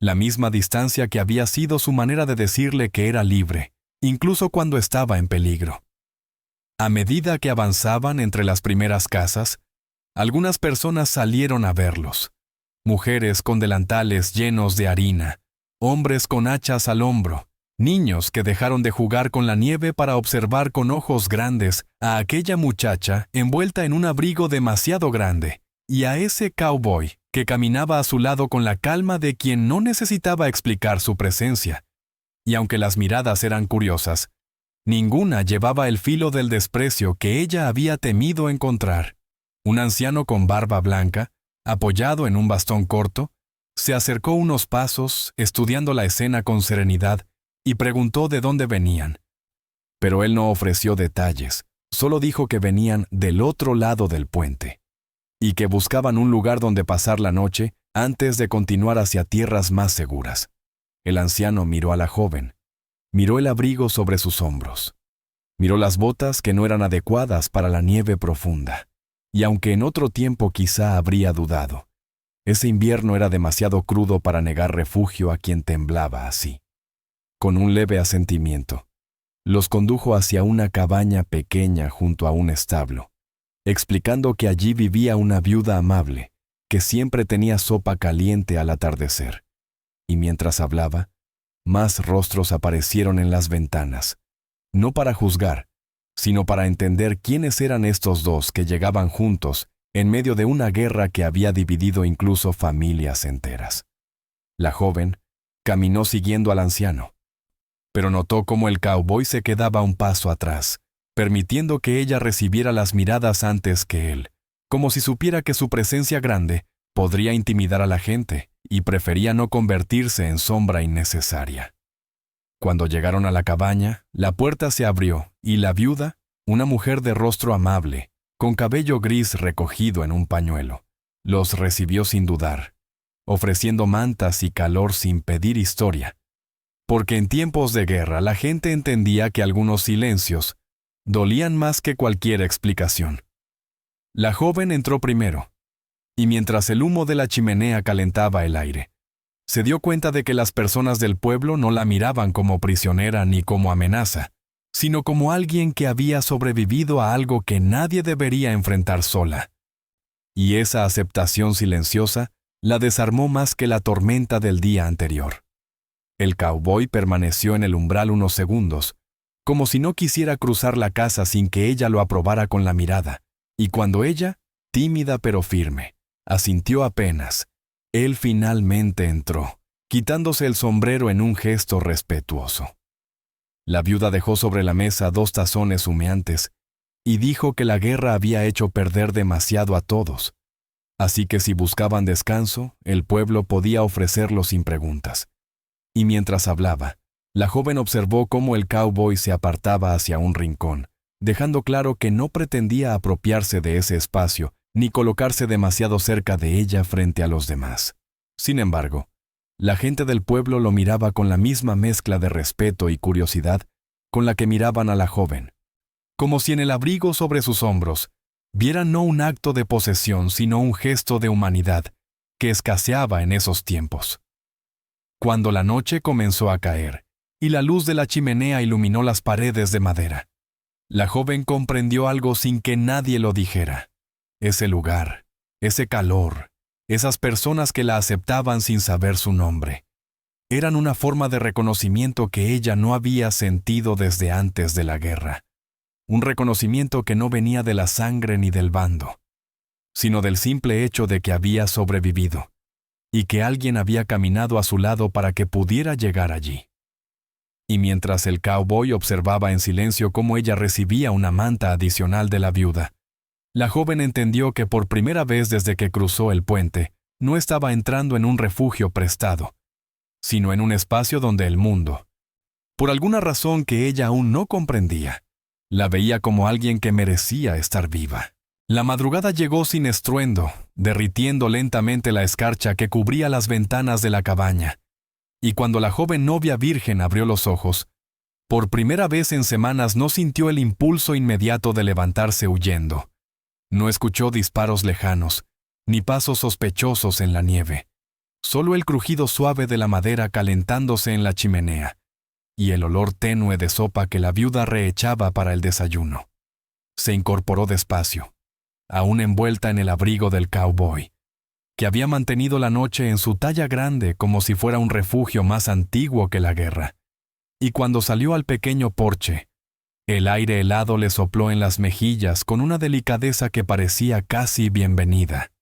A: La misma distancia que había sido su manera de decirle que era libre, incluso cuando estaba en peligro. A medida que avanzaban entre las primeras casas, algunas personas salieron a verlos. Mujeres con delantales llenos de harina, hombres con hachas al hombro, niños que dejaron de jugar con la nieve para observar con ojos grandes a aquella muchacha envuelta en un abrigo demasiado grande, y a ese cowboy que caminaba a su lado con la calma de quien no necesitaba explicar su presencia. Y aunque las miradas eran curiosas, ninguna llevaba el filo del desprecio que ella había temido encontrar. Un anciano con barba blanca, apoyado en un bastón corto, se acercó unos pasos, estudiando la escena con serenidad, y preguntó de dónde venían. Pero él no ofreció detalles, solo dijo que venían del otro lado del puente, y que buscaban un lugar donde pasar la noche antes de continuar hacia tierras más seguras. El anciano miró a la joven, miró el abrigo sobre sus hombros, miró las botas que no eran adecuadas para la nieve profunda, y aunque en otro tiempo quizá habría dudado, ese invierno era demasiado crudo para negar refugio a quien temblaba así. Con un leve asentimiento, los condujo hacia una cabaña pequeña junto a un establo, explicando que allí vivía una viuda amable, que siempre tenía sopa caliente al atardecer. Y mientras hablaba, más rostros aparecieron en las ventanas, no para juzgar, sino para entender quiénes eran estos dos que llegaban juntos en medio de una guerra que había dividido incluso familias enteras. La joven caminó siguiendo al anciano, pero notó cómo el cowboy se quedaba un paso atrás, permitiendo que ella recibiera las miradas antes que él, como si supiera que su presencia grande podría intimidar a la gente y prefería no convertirse en sombra innecesaria. Cuando llegaron a la cabaña, la puerta se abrió y la viuda, una mujer de rostro amable, con cabello gris recogido en un pañuelo, los recibió sin dudar, ofreciendo mantas y calor sin pedir historia, porque en tiempos de guerra la gente entendía que algunos silencios dolían más que cualquier explicación. La joven entró primero, y mientras el humo de la chimenea calentaba el aire, se dio cuenta de que las personas del pueblo no la miraban como prisionera ni como amenaza, sino como alguien que había sobrevivido a algo que nadie debería enfrentar sola. Y esa aceptación silenciosa la desarmó más que la tormenta del día anterior. El cowboy permaneció en el umbral unos segundos, como si no quisiera cruzar la casa sin que ella lo aprobara con la mirada, y cuando ella, tímida pero firme, asintió apenas, él finalmente entró, quitándose el sombrero en un gesto respetuoso. La viuda dejó sobre la mesa 2 tazones humeantes y dijo que la guerra había hecho perder demasiado a todos, así que si buscaban descanso, el pueblo podía ofrecerlo sin preguntas. Y mientras hablaba, la joven observó cómo el cowboy se apartaba hacia un rincón, dejando claro que no pretendía apropiarse de ese espacio ni colocarse demasiado cerca de ella frente a los demás. Sin embargo, la gente del pueblo lo miraba con la misma mezcla de respeto y curiosidad con la que miraban a la joven, como si en el abrigo sobre sus hombros vieran no un acto de posesión, sino un gesto de humanidad que escaseaba en esos tiempos. Cuando la noche comenzó a caer y la luz de la chimenea iluminó las paredes de madera, la joven comprendió algo sin que nadie lo dijera. Ese lugar, ese calor, esas personas que la aceptaban sin saber su nombre, eran una forma de reconocimiento que ella no había sentido desde antes de la guerra. Un reconocimiento que no venía de la sangre ni del bando, sino del simple hecho de que había sobrevivido, y que alguien había caminado a su lado para que pudiera llegar allí. Y mientras el cowboy observaba en silencio cómo ella recibía una manta adicional de la viuda, la joven entendió que por primera vez desde que cruzó el puente, no estaba entrando en un refugio prestado, sino en un espacio donde el mundo, por alguna razón que ella aún no comprendía, la veía como alguien que merecía estar viva. La madrugada llegó sin estruendo, derritiendo lentamente la escarcha que cubría las ventanas de la cabaña, y cuando la joven novia virgen abrió los ojos, Por primera vez en semanas no sintió el impulso inmediato de levantarse huyendo. No escuchó disparos lejanos, ni pasos sospechosos en la nieve. Solo el crujido suave de la madera calentándose en la chimenea, y el olor tenue de sopa que la viuda reechaba para el desayuno. Se incorporó despacio, aún envuelta en el abrigo del cowboy, que había mantenido la noche en su talla grande como si fuera un refugio más antiguo que la guerra. Y cuando salió al pequeño porche, el aire helado le sopló en las mejillas con una delicadeza que parecía casi bienvenida.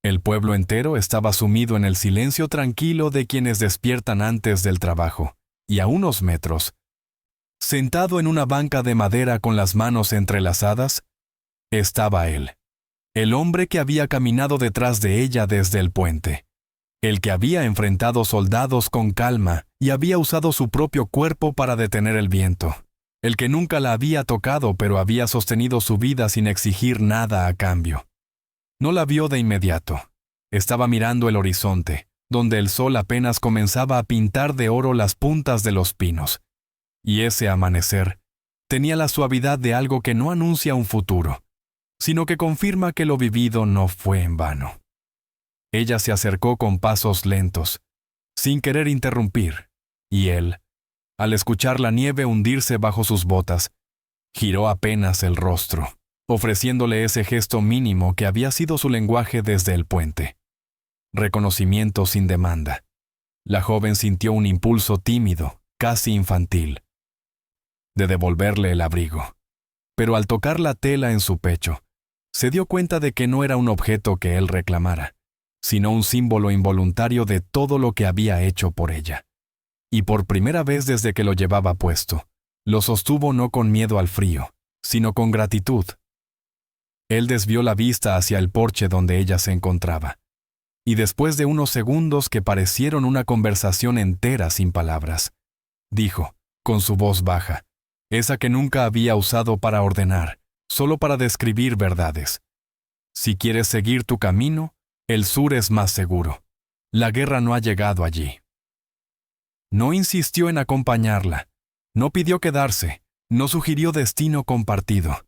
A: El pueblo entero estaba sumido en el silencio tranquilo de quienes despiertan antes del trabajo, y a unos metros, sentado en una banca de madera con las manos entrelazadas, estaba él, el hombre que había caminado detrás de ella desde el puente, el que había enfrentado soldados con calma y había usado su propio cuerpo para detener el viento, el que nunca la había tocado pero había sostenido su vida sin exigir nada a cambio. No la vio de inmediato. Estaba mirando el horizonte, donde el sol apenas comenzaba a pintar de oro las puntas de los pinos. Y ese amanecer tenía la suavidad de algo que no anuncia un futuro, sino que confirma que lo vivido no fue en vano. Ella se acercó con pasos lentos, sin querer interrumpir, y él, al escuchar la nieve hundirse bajo sus botas, giró apenas el rostro, ofreciéndole ese gesto mínimo que había sido su lenguaje desde el puente. Reconocimiento sin demanda. La joven sintió un impulso tímido, casi infantil, de devolverle el abrigo. Pero al tocar la tela en su pecho, se dio cuenta de que no era un objeto que él reclamara, sino un símbolo involuntario de todo lo que había hecho por ella. Y por primera vez desde que lo llevaba puesto, lo sostuvo no con miedo al frío, sino con gratitud. Él desvió la vista hacia el porche donde ella se encontraba, y después de unos segundos que parecieron una conversación entera sin palabras, dijo, con su voz baja, esa que nunca había usado para ordenar, solo para describir verdades: si quieres seguir tu camino, el sur es más seguro. La guerra no ha llegado allí. No insistió en acompañarla, no pidió quedarse, no sugirió destino compartido.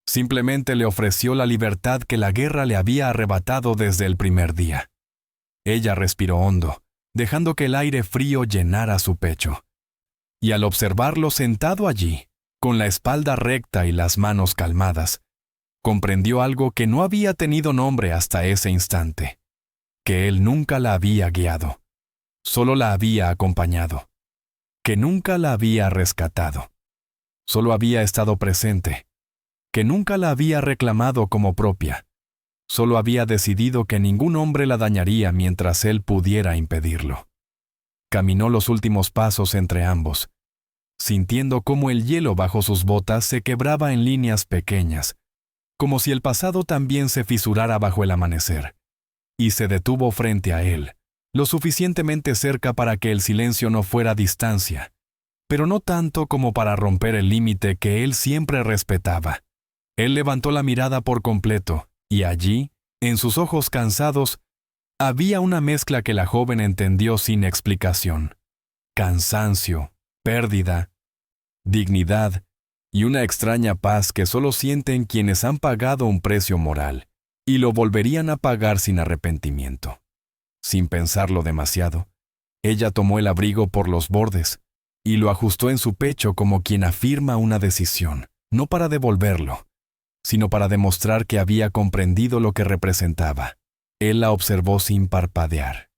A: Simplemente le ofreció la libertad que la guerra le había arrebatado desde el primer día. Ella respiró hondo, dejando que el aire frío llenara su pecho. Y al observarlo sentado allí, con la espalda recta y las manos calmadas, comprendió algo que no había tenido nombre hasta ese instante: que él nunca la había guiado, solo la había acompañado, que nunca la había rescatado, solo había estado presente, que nunca la había reclamado como propia, solo había decidido que ningún hombre la dañaría mientras él pudiera impedirlo. Caminó los últimos pasos entre ambos, sintiendo cómo el hielo bajo sus botas se quebraba en líneas pequeñas, como si el pasado también se fisurara bajo el amanecer, y se detuvo frente a él, lo suficientemente cerca para que el silencio no fuera distancia, pero no tanto como para romper el límite que él siempre respetaba. Él levantó la mirada por completo, y allí, en sus ojos cansados, había una mezcla que la joven entendió sin explicación: cansancio, pérdida, dignidad y una extraña paz que solo sienten quienes han pagado un precio moral y lo volverían a pagar sin arrepentimiento. Sin pensarlo demasiado, ella tomó el abrigo por los bordes y lo ajustó en su pecho como quien afirma una decisión, no para devolverlo, sino para demostrar que había comprendido lo que representaba. Él la observó sin parpadear,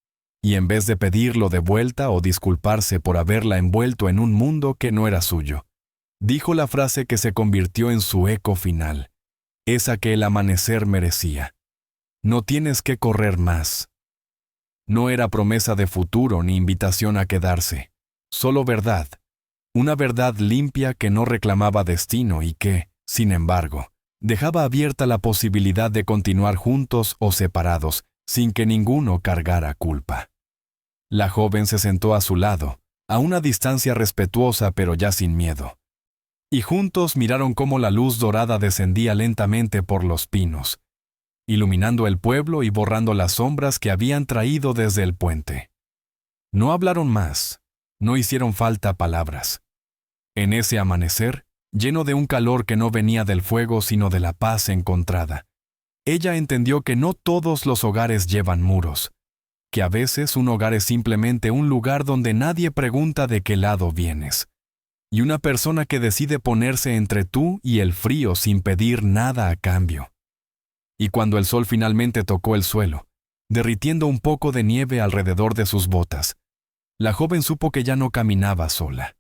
A: y en vez de pedirlo de vuelta o disculparse por haberla envuelto en un mundo que no era suyo, dijo la frase que se convirtió en su eco final, esa que el amanecer merecía: no tienes que correr más. No era promesa de futuro ni invitación a quedarse, solo verdad, una verdad limpia que no reclamaba destino y que, sin embargo, dejaba abierta la posibilidad de continuar juntos o separados, sin que ninguno cargara culpa. La joven se sentó a su lado, a una distancia respetuosa pero ya sin miedo, y juntos miraron cómo la luz dorada descendía lentamente por los pinos, iluminando el pueblo y borrando las sombras que habían traído desde el puente. No hablaron más, no hicieron falta palabras. En ese amanecer, lleno de un calor que no venía del fuego sino de la paz encontrada, ella entendió que no todos los hogares llevan muros, que a veces un hogar es simplemente un lugar donde nadie pregunta de qué lado vienes, y una persona que decide ponerse entre tú y el frío sin pedir nada a cambio. Y cuando el sol finalmente tocó el suelo, derritiendo un poco de nieve alrededor de sus botas, la joven supo que ya no caminaba sola.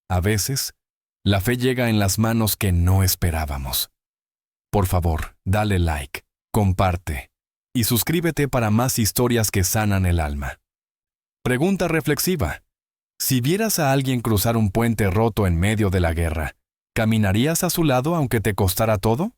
A: A veces, la fe llega en las manos que no esperábamos. Por favor, dale like, comparte y suscríbete para más historias que sanan el alma. Pregunta reflexiva. Si vieras a alguien cruzar un puente roto en medio de la guerra, ¿caminarías a su lado aunque te costara todo?